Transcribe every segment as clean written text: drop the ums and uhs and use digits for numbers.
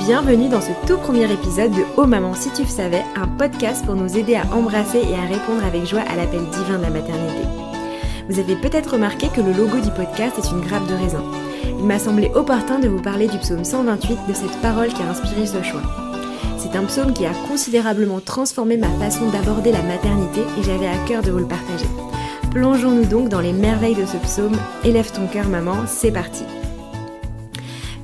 Bienvenue dans ce tout premier épisode de Oh Maman si tu le savais, un podcast pour nous aider à embrasser et à répondre avec joie à l'appel divin de la maternité. Vous avez peut-être remarqué que le logo du podcast est une grappe de raisin. Il m'a semblé opportun de vous parler du psaume 128, de cette parole qui a inspiré ce choix. C'est un psaume qui a considérablement transformé ma façon d'aborder la maternité et j'avais à cœur de vous le partager. Plongeons-nous donc dans les merveilles de ce psaume. Élève ton cœur maman, c'est parti.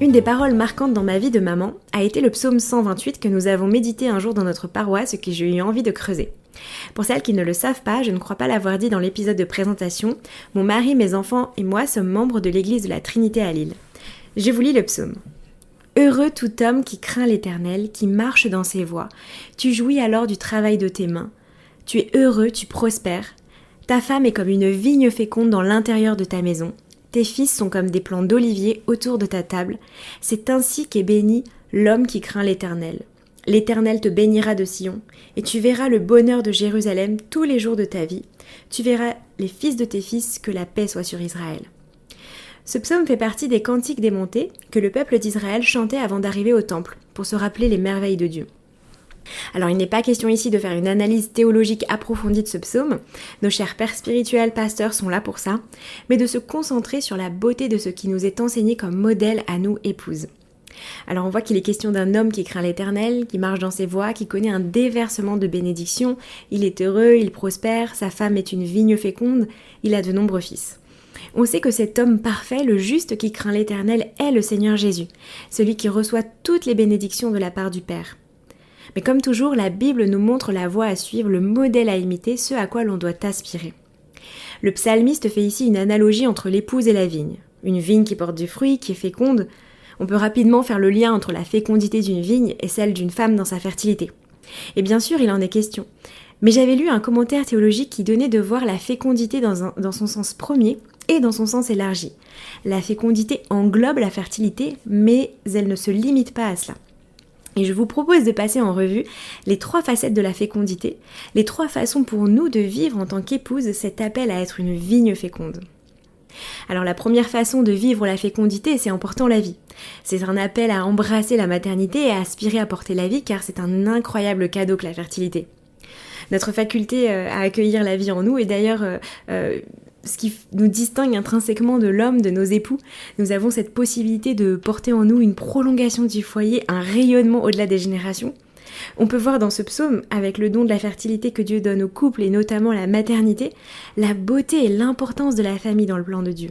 Une des paroles marquantes dans ma vie de maman a été le psaume 128 que nous avons médité un jour dans notre paroisse et que j'ai eu envie de creuser. Pour celles qui ne le savent pas, je ne crois pas l'avoir dit dans l'épisode de présentation, mon mari, mes enfants et moi sommes membres de l'église de la Trinité à Lille. Je vous lis le psaume. Heureux tout homme qui craint l'Éternel, qui marche dans ses voies. Tu jouis alors du travail de tes mains. Tu es heureux, tu prospères. Ta femme est comme une vigne féconde dans l'intérieur de ta maison. Tes fils sont comme des plants d'olivier autour de ta table. C'est ainsi qu'est béni l'homme qui craint l'Éternel. L'Éternel te bénira de Sion, et tu verras le bonheur de Jérusalem tous les jours de ta vie. Tu verras les fils de tes fils, que la paix soit sur Israël. Ce psaume fait partie des cantiques des montées que le peuple d'Israël chantait avant d'arriver au temple, pour se rappeler les merveilles de Dieu. Alors il n'est pas question ici de faire une analyse théologique approfondie de ce psaume, nos chers pères spirituels, pasteurs sont là pour ça, mais de se concentrer sur la beauté de ce qui nous est enseigné comme modèle à nous épouses. Alors on voit qu'il est question d'un homme qui craint l'Éternel, qui marche dans ses voies, qui connaît un déversement de bénédictions, il est heureux, il prospère, sa femme est une vigne féconde, il a de nombreux fils. On sait que cet homme parfait, le juste qui craint l'Éternel, est le Seigneur Jésus, celui qui reçoit toutes les bénédictions de la part du Père. Mais comme toujours, la Bible nous montre la voie à suivre, le modèle à imiter, ce à quoi l'on doit aspirer. Le psalmiste fait ici une analogie entre l'épouse et la vigne. Une vigne qui porte du fruit, qui est féconde. On peut rapidement faire le lien entre la fécondité d'une vigne et celle d'une femme dans sa fertilité. Et bien sûr, il en est question. Mais j'avais lu un commentaire théologique qui donnait de voir la fécondité dans son sens premier et dans son sens élargi. La fécondité englobe la fertilité, mais elle ne se limite pas à cela. Et je vous propose de passer en revue les 3 facettes de la fécondité, les 3 façons pour nous de vivre en tant qu'épouse cet appel à être une vigne féconde. Alors la première façon de vivre la fécondité, c'est en portant la vie. C'est un appel à embrasser la maternité et à aspirer à porter la vie car c'est un incroyable cadeau que la fertilité. Notre faculté à accueillir la vie en nous est d'ailleurs ce qui nous distingue intrinsèquement de l'homme, de nos époux. Nous avons cette possibilité de porter en nous une prolongation du foyer, un rayonnement au-delà des générations. On peut voir dans ce psaume, avec le don de la fertilité que Dieu donne aux couples et notamment la maternité, la beauté et l'importance de la famille dans le plan de Dieu.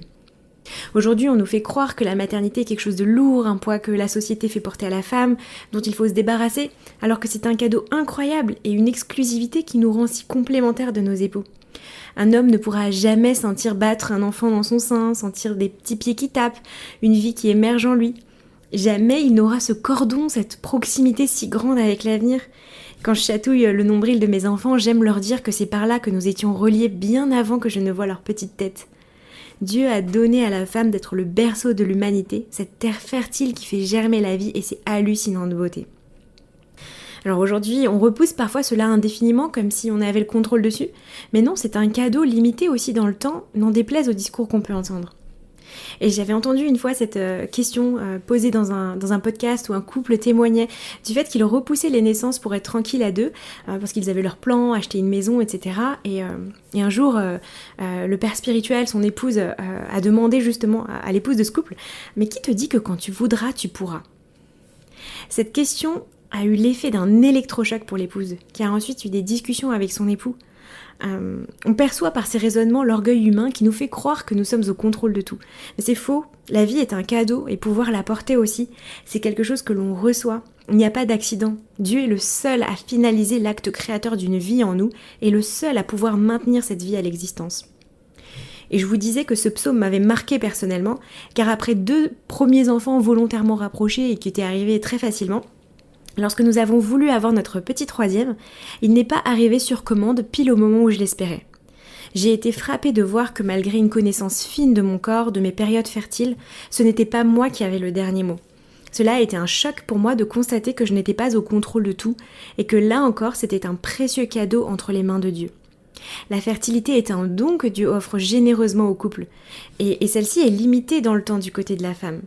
Aujourd'hui, on nous fait croire que la maternité est quelque chose de lourd, un poids que la société fait porter à la femme, dont il faut se débarrasser, alors que c'est un cadeau incroyable et une exclusivité qui nous rend si complémentaires de nos époux. Un homme ne pourra jamais sentir battre un enfant dans son sein, sentir des petits pieds qui tapent, une vie qui émerge en lui. Jamais il n'aura ce cordon, cette proximité si grande avec l'avenir. Quand je chatouille le nombril de mes enfants, j'aime leur dire que c'est par là que nous étions reliés bien avant que je ne voie leur petite tête. Dieu a donné à la femme d'être le berceau de l'humanité, cette terre fertile qui fait germer la vie et c'est hallucinant de beauté. Alors aujourd'hui, on repousse parfois cela indéfiniment comme si on avait le contrôle dessus, mais non, c'est un cadeau limité aussi dans le temps, n'en déplaise au discours qu'on peut entendre. Et j'avais entendu une fois cette question posée dans un podcast où un couple témoignait du fait qu'ils repoussaient les naissances pour être tranquilles à deux, parce qu'ils avaient leur plan, acheter une maison, etc. Et un jour, le père spirituel, son épouse, a demandé justement à l'épouse de ce couple « Mais qui te dit que quand tu voudras, tu pourras ?» Cette question a eu l'effet d'un électrochoc pour l'épouse, qui a ensuite eu des discussions avec son époux. On perçoit par ces raisonnements l'orgueil humain qui nous fait croire que nous sommes au contrôle de tout. Mais c'est faux, la vie est un cadeau et pouvoir la porter aussi, c'est quelque chose que l'on reçoit. Il n'y a pas d'accident. Dieu est le seul à finaliser l'acte créateur d'une vie en nous et le seul à pouvoir maintenir cette vie à l'existence. Et je vous disais que ce psaume m'avait marqué personnellement, car après 2 premiers enfants volontairement rapprochés et qui étaient arrivés très facilement, lorsque nous avons voulu avoir notre petit 3e, il n'est pas arrivé sur commande pile au moment où je l'espérais. J'ai été frappée de voir que malgré une connaissance fine de mon corps, de mes périodes fertiles, ce n'était pas moi qui avais le dernier mot. Cela a été un choc pour moi de constater que je n'étais pas au contrôle de tout et que là encore c'était un précieux cadeau entre les mains de Dieu. La fertilité est un don que Dieu offre généreusement au couple et celle-ci est limitée dans le temps du côté de la femme.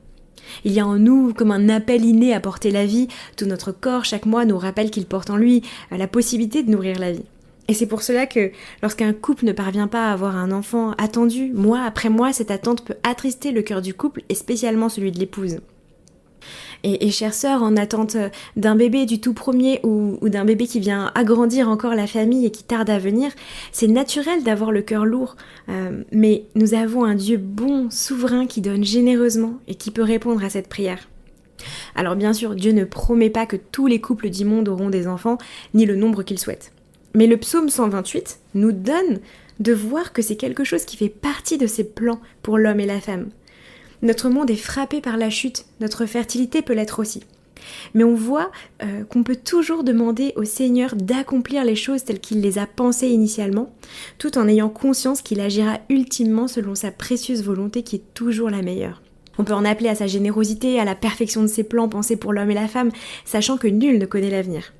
Il y a en nous comme un appel inné à porter la vie. Tout notre corps, chaque mois, nous rappelle qu'il porte en lui la possibilité de nourrir la vie. Et c'est pour cela que lorsqu'un couple ne parvient pas à avoir un enfant attendu, mois après mois, cette attente peut attrister le cœur du couple et spécialement celui de l'épouse. Et chère sœur, en attente d'un bébé du tout premier ou d'un bébé qui vient agrandir encore la famille et qui tarde à venir, c'est naturel d'avoir le cœur lourd. Mais nous avons un Dieu bon, souverain, qui donne généreusement et qui peut répondre à cette prière. Alors bien sûr, Dieu ne promet pas que tous les couples du monde auront des enfants, ni le nombre qu'ils souhaitent. Mais le psaume 128 nous donne de voir que c'est quelque chose qui fait partie de ses plans pour l'homme et la femme. Notre monde est frappé par la chute, notre fertilité peut l'être aussi. Mais on voit qu'on peut toujours demander au Seigneur d'accomplir les choses telles qu'il les a pensées initialement, tout en ayant conscience qu'il agira ultimement selon sa précieuse volonté qui est toujours la meilleure. On peut en appeler à sa générosité, à la perfection de ses plans pensés pour l'homme et la femme, sachant que nul ne connaît l'avenir.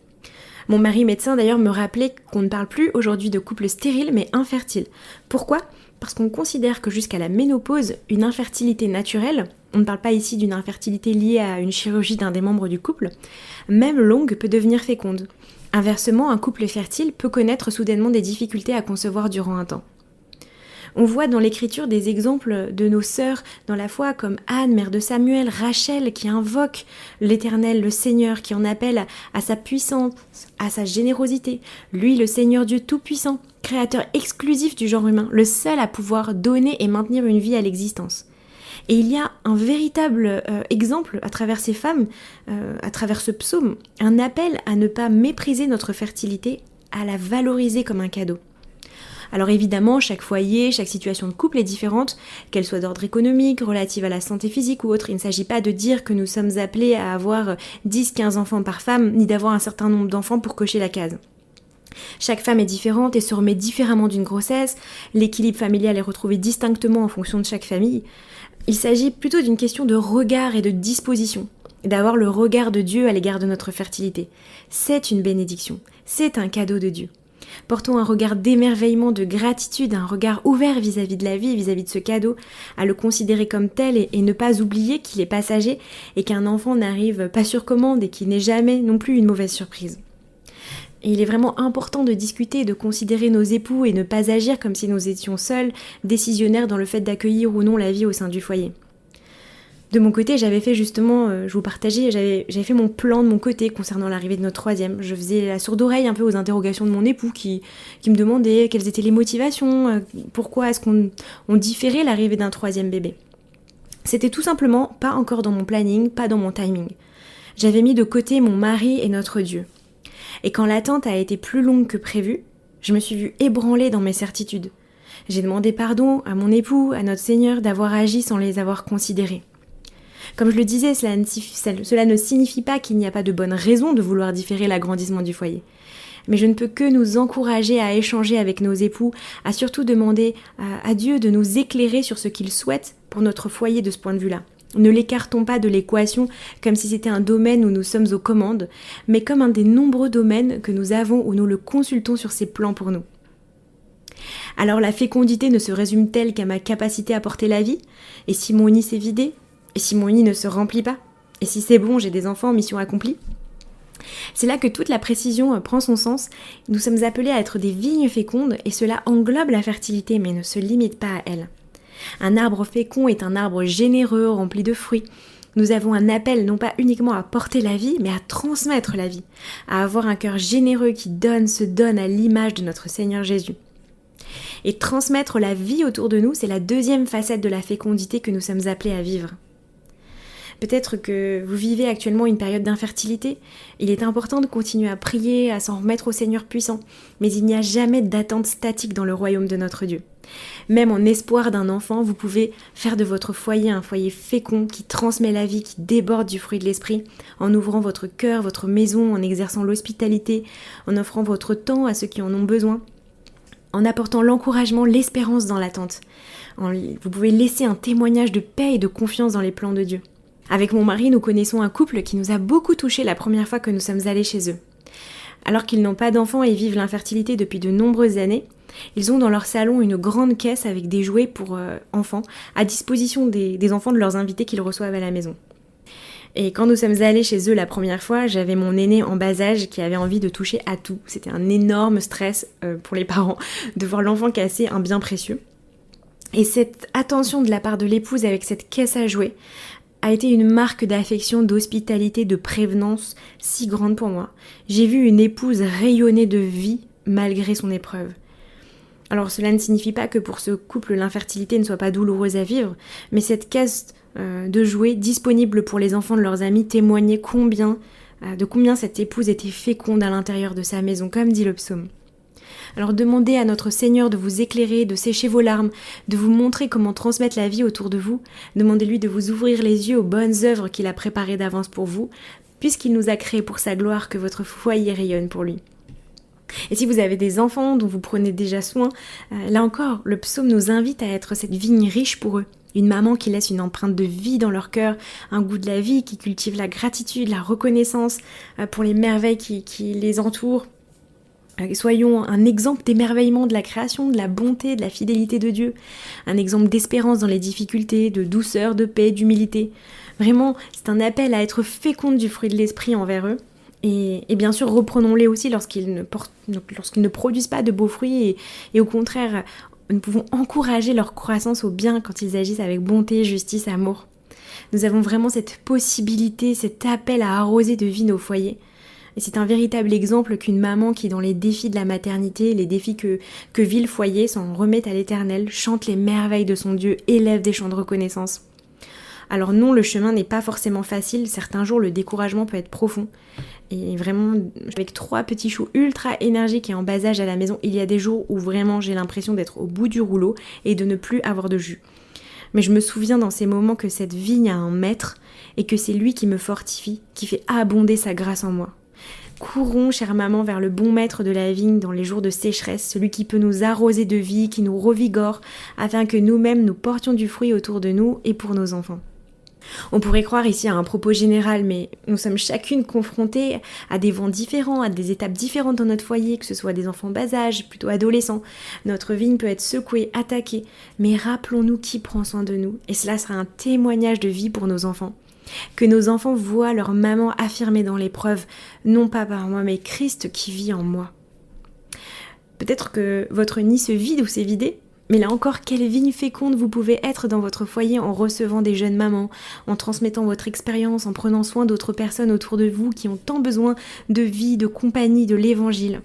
Mon mari médecin d'ailleurs me rappelait qu'on ne parle plus aujourd'hui de couple stérile mais infertile. Pourquoi ? Parce qu'on considère que jusqu'à la ménopause, une infertilité naturelle, on ne parle pas ici d'une infertilité liée à une chirurgie d'un des membres du couple, même longue peut devenir féconde. Inversement, un couple fertile peut connaître soudainement des difficultés à concevoir durant un temps. On voit dans l'écriture des exemples de nos sœurs dans la foi comme Anne, mère de Samuel, Rachel qui invoque l'Éternel, le Seigneur, qui en appelle à sa puissance, à sa générosité. Lui, le Seigneur Dieu Tout-Puissant, créateur exclusif du genre humain, le seul à pouvoir donner et maintenir une vie à l'existence. Et il y a un véritable exemple à travers ces femmes, à travers ce psaume, un appel à ne pas mépriser notre fertilité, à la valoriser comme un cadeau. Alors évidemment, chaque foyer, chaque situation de couple est différente, qu'elle soit d'ordre économique, relative à la santé physique ou autre. Il ne s'agit pas de dire que nous sommes appelés à avoir 10-15 enfants par femme, ni d'avoir un certain nombre d'enfants pour cocher la case. Chaque femme est différente et se remet différemment d'une grossesse, l'équilibre familial est retrouvé distinctement en fonction de chaque famille. Il s'agit plutôt d'une question de regard et de disposition, d'avoir le regard de Dieu à l'égard de notre fertilité. C'est une bénédiction, c'est un cadeau de Dieu. Portons un regard d'émerveillement, de gratitude, un regard ouvert vis-à-vis de la vie, vis-à-vis de ce cadeau, à le considérer comme tel et ne pas oublier qu'il est passager et qu'un enfant n'arrive pas sur commande et qu'il n'est jamais non plus une mauvaise surprise. Et il est vraiment important de discuter et de considérer nos époux et ne pas agir comme si nous étions seuls, décisionnaires dans le fait d'accueillir ou non la vie au sein du foyer. De mon côté, j'avais fait justement, je vous partageais, j'avais fait mon plan de mon côté concernant l'arrivée de notre troisième. Je faisais la sourde oreille un peu aux interrogations de mon époux qui me demandait quelles étaient les motivations, pourquoi est-ce qu'on différait l'arrivée d'un troisième bébé. C'était tout simplement pas encore dans mon planning, pas dans mon timing. J'avais mis de côté mon mari et notre Dieu. Et quand l'attente a été plus longue que prévu, je me suis vue ébranlée dans mes certitudes. J'ai demandé pardon à mon époux, à notre Seigneur, d'avoir agi sans les avoir considérés. Comme je le disais, cela ne signifie pas qu'il n'y a pas de bonne raison de vouloir différer l'agrandissement du foyer. Mais je ne peux que nous encourager à échanger avec nos époux, à surtout demander à Dieu de nous éclairer sur ce qu'il souhaite pour notre foyer de ce point de vue-là. Ne l'écartons pas de l'équation comme si c'était un domaine où nous sommes aux commandes, mais comme un des nombreux domaines que nous avons où nous le consultons sur ses plans pour nous. Alors la fécondité ne se résume-t-elle qu'à ma capacité à porter la vie ? Et si mon nid s'est vidé ? Et si mon nid ne se remplit pas ? Et si c'est bon, j'ai des enfants, mission accomplie ? C'est là que toute la précision prend son sens. Nous sommes appelés à être des vignes fécondes et cela englobe la fertilité mais ne se limite pas à elle. Un arbre fécond est un arbre généreux, rempli de fruits. Nous avons un appel non pas uniquement à porter la vie, mais à transmettre la vie, à avoir un cœur généreux qui se donne à l'image de notre Seigneur Jésus. Et transmettre la vie autour de nous, c'est la deuxième facette de la fécondité que nous sommes appelés à vivre. Peut-être que vous vivez actuellement une période d'infertilité. Il est important de continuer à prier, à s'en remettre au Seigneur puissant. Mais il n'y a jamais d'attente statique dans le royaume de notre Dieu. Même en espoir d'un enfant, vous pouvez faire de votre foyer un foyer fécond qui transmet la vie, qui déborde du fruit de l'esprit, en ouvrant votre cœur, votre maison, en exerçant l'hospitalité, en offrant votre temps à ceux qui en ont besoin, en apportant l'encouragement, l'espérance dans l'attente. Vous pouvez laisser un témoignage de paix et de confiance dans les plans de Dieu. Avec mon mari, nous connaissons un couple qui nous a beaucoup touchés la première fois que nous sommes allés chez eux. Alors qu'ils n'ont pas d'enfants et vivent l'infertilité depuis de nombreuses années, ils ont dans leur salon une grande caisse avec des jouets pour enfants à disposition des enfants de leurs invités qu'ils reçoivent à la maison. Et quand nous sommes allés chez eux la première fois, j'avais mon aîné en bas âge qui avait envie de toucher à tout. C'était un énorme stress pour les parents de voir l'enfant casser un bien précieux. Et cette attention de la part de l'épouse avec cette caisse à jouets a été une marque d'affection, d'hospitalité, de prévenance si grande pour moi. J'ai vu une épouse rayonner de vie malgré son épreuve. Alors cela ne signifie pas que pour ce couple l'infertilité ne soit pas douloureuse à vivre, mais cette caisse de jouets disponible pour les enfants de leurs amis témoignait de combien cette épouse était féconde à l'intérieur de sa maison, comme dit le psaume. Alors demandez à notre Seigneur de vous éclairer, de sécher vos larmes, de vous montrer comment transmettre la vie autour de vous. Demandez-lui de vous ouvrir les yeux aux bonnes œuvres qu'il a préparées d'avance pour vous, puisqu'il nous a créés pour sa gloire, que votre foyer rayonne pour lui. Et si vous avez des enfants dont vous prenez déjà soin, là encore, le psaume nous invite à être cette vigne riche pour eux. Une maman qui laisse une empreinte de vie dans leur cœur, un goût de la vie, qui cultive la gratitude, la reconnaissance pour les merveilles qui les entourent. Soyons un exemple d'émerveillement de la création, de la bonté, de la fidélité de Dieu. Un exemple d'espérance dans les difficultés, de douceur, de paix, d'humilité. Vraiment, c'est un appel à être féconde du fruit de l'esprit envers eux. Et bien sûr, reprenons-les aussi lorsqu'ils ne produisent pas de beaux fruits. Et au contraire, nous pouvons encourager leur croissance au bien quand ils agissent avec bonté, justice, amour. Nous avons vraiment cette possibilité, cet appel à arroser de vie nos foyers. Et c'est un véritable exemple qu'une maman qui, dans les défis de la maternité, les défis que vit le foyer, s'en remet à l'Éternel, chante les merveilles de son Dieu, élève des chants de reconnaissance. Alors non, le chemin n'est pas forcément facile, certains jours le découragement peut être profond. Et vraiment, avec 3 petits choux ultra énergiques et en bas âge à la maison, il y a des jours où vraiment j'ai l'impression d'être au bout du rouleau et de ne plus avoir de jus. Mais je me souviens dans ces moments que cette vigne a un maître et que c'est lui qui me fortifie, qui fait abonder sa grâce en moi. Courons, chère maman, vers le bon maître de la vigne dans les jours de sécheresse, celui qui peut nous arroser de vie, qui nous revigore, afin que nous-mêmes nous portions du fruit autour de nous et pour nos enfants. On pourrait croire ici à un propos général, mais nous sommes chacune confrontées à des vents différents, à des étapes différentes dans notre foyer, que ce soit des enfants bas âge, plutôt adolescents. Notre vigne peut être secouée, attaquée, mais rappelons-nous qui prend soin de nous, et cela sera un témoignage de vie pour nos enfants. Que nos enfants voient leur maman affirmée dans l'épreuve, non pas par moi, mais Christ qui vit en moi. Peut-être que votre nid se vide ou s'est vidé, mais là encore, quelle vigne féconde vous pouvez être dans votre foyer en recevant des jeunes mamans, en transmettant votre expérience, en prenant soin d'autres personnes autour de vous qui ont tant besoin de vie, de compagnie, de l'évangile.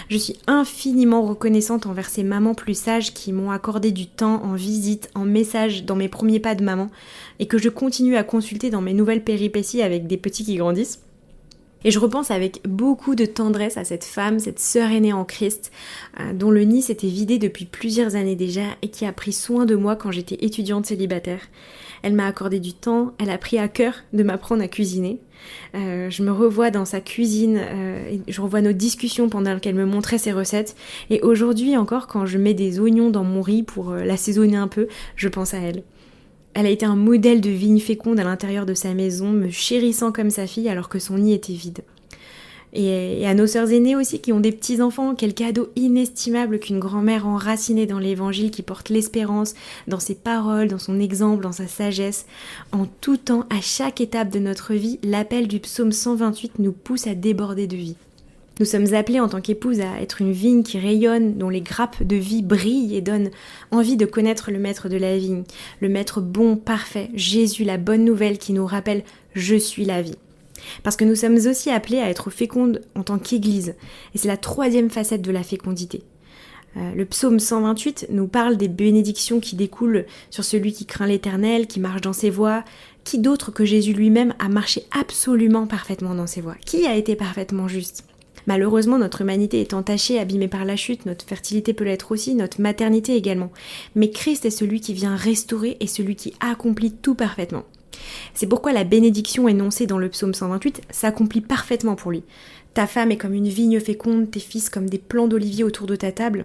Je suis infiniment reconnaissante envers ces mamans plus sages qui m'ont accordé du temps en visite, en message dans mes premiers pas de maman et que je continue à consulter dans mes nouvelles péripéties avec des petits qui grandissent. Et je repense avec beaucoup de tendresse à cette femme, cette sœur aînée en Christ, dont le nid s'était vidé depuis plusieurs années déjà et qui a pris soin de moi quand j'étais étudiante célibataire. Elle m'a accordé du temps, elle a pris à cœur de m'apprendre à cuisiner. Je me revois dans sa cuisine, et je revois nos discussions pendant lesquelles elle me montrait ses recettes. Et aujourd'hui encore, quand je mets des oignons dans mon riz pour l'assaisonner un peu, je pense à elle. Elle a été un modèle de vigne féconde à l'intérieur de sa maison, me chérissant comme sa fille alors que son nid était vide. Et à nos sœurs aînées aussi qui ont des petits-enfants, quel cadeau inestimable qu'une grand-mère enracinée dans l'évangile qui porte l'espérance dans ses paroles, dans son exemple, dans sa sagesse. En tout temps, à chaque étape de notre vie, l'appel du psaume 128 nous pousse à déborder de vie. Nous sommes appelés en tant qu'épouses à être une vigne qui rayonne, dont les grappes de vie brillent et donnent envie de connaître le maître de la vigne, le maître bon, parfait, Jésus, la bonne nouvelle qui nous rappelle « Je suis la vie ». Parce que nous sommes aussi appelés à être fécondes en tant qu'Église, et c'est la 3e facette de la fécondité. Le psaume 128 nous parle des bénédictions qui découlent sur celui qui craint l'Éternel, qui marche dans ses voies. Qui d'autre que Jésus lui-même a marché absolument parfaitement dans ses voies? Qui a été parfaitement juste? Malheureusement, notre humanité est entachée, abîmée par la chute, notre fertilité peut l'être aussi, notre maternité également. Mais Christ est celui qui vient restaurer et celui qui accomplit tout parfaitement. C'est pourquoi la bénédiction énoncée dans le psaume 128 s'accomplit parfaitement pour lui. Ta femme est comme une vigne féconde, tes fils comme des plants d'olivier autour de ta table.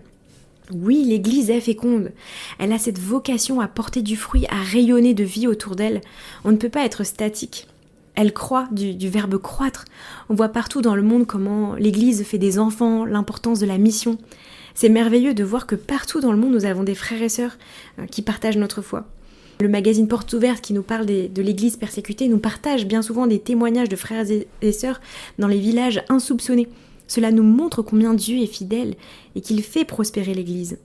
Oui, l'Église est féconde. Elle a cette vocation à porter du fruit, à rayonner de vie autour d'elle. On ne peut pas être statique. Elle croît du verbe croître. On voit partout dans le monde comment l'Église fait des enfants, l'importance de la mission. C'est merveilleux de voir que partout dans le monde, nous avons des frères et sœurs qui partagent notre foi. Le magazine Portes Ouvertes qui nous parle de l'église persécutée nous partage bien souvent des témoignages de frères et sœurs dans les villages insoupçonnés. Cela nous montre combien Dieu est fidèle et qu'il fait prospérer l'église.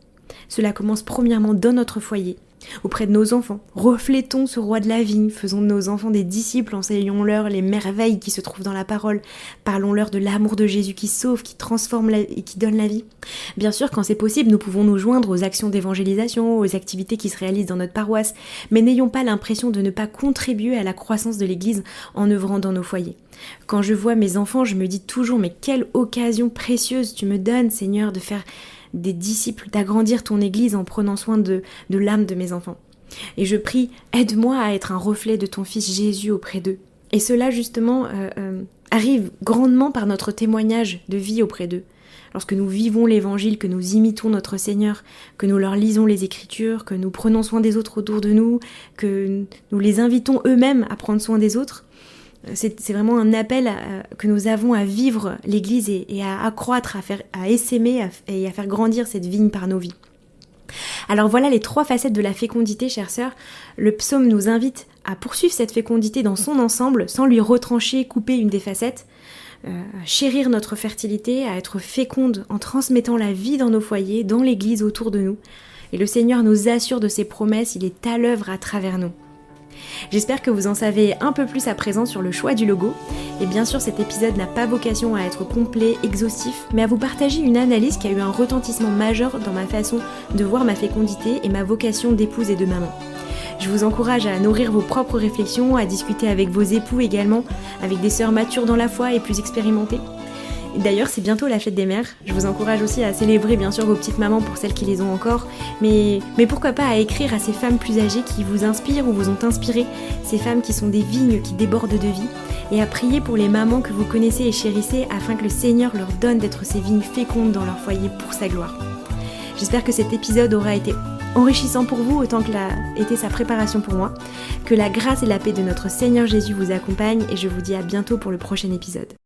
Cela commence premièrement dans notre foyer, auprès de nos enfants. Reflétons ce roi de la vigne, faisons de nos enfants des disciples, enseignons-leur les merveilles qui se trouvent dans la parole, parlons-leur de l'amour de Jésus qui sauve, qui transforme et qui donne la vie. Bien sûr, quand c'est possible, nous pouvons nous joindre aux actions d'évangélisation, aux activités qui se réalisent dans notre paroisse, mais n'ayons pas l'impression de ne pas contribuer à la croissance de l'Église en œuvrant dans nos foyers. Quand je vois mes enfants, je me dis toujours, mais quelle occasion précieuse tu me donnes, Seigneur, de faire des disciples, d'agrandir ton Église en prenant soin de l'âme de mes enfants. Et je prie, aide-moi à être un reflet de ton Fils Jésus auprès d'eux. Et cela justement arrive grandement par notre témoignage de vie auprès d'eux. Lorsque nous vivons l'Évangile, que nous imitons notre Seigneur, que nous leur lisons les Écritures, que nous prenons soin des autres autour de nous, que nous les invitons eux-mêmes à prendre soin des autres, c'est vraiment un appel que nous avons à vivre l'Église et à accroître, à essaimer et à faire grandir cette vigne par nos vies. Alors voilà les 3 facettes de la fécondité, chères sœurs. Le psaume nous invite à poursuivre cette fécondité dans son ensemble, sans lui retrancher, couper une des facettes, à chérir notre fertilité, à être féconde en transmettant la vie dans nos foyers, dans l'Église autour de nous. Et le Seigneur nous assure de ses promesses, il est à l'œuvre à travers nous. J'espère que vous en savez un peu plus à présent sur le choix du logo. Et bien sûr, cet épisode n'a pas vocation à être complet, exhaustif, mais à vous partager une analyse qui a eu un retentissement majeur dans ma façon de voir ma fécondité et ma vocation d'épouse et de maman. Je vous encourage à nourrir vos propres réflexions, à discuter avec vos époux également, avec des sœurs matures dans la foi et plus expérimentées. D'ailleurs, c'est bientôt la fête des mères. Je vous encourage aussi à célébrer bien sûr vos petites mamans pour celles qui les ont encore, mais pourquoi pas à écrire à ces femmes plus âgées qui vous inspirent ou vous ont inspiré, ces femmes qui sont des vignes qui débordent de vie, et à prier pour les mamans que vous connaissez et chérissez afin que le Seigneur leur donne d'être ces vignes fécondes dans leur foyer pour sa gloire. J'espère que cet épisode aura été enrichissant pour vous autant que l'a été sa préparation pour moi. Que la grâce et la paix de notre Seigneur Jésus vous accompagnent et je vous dis à bientôt pour le prochain épisode.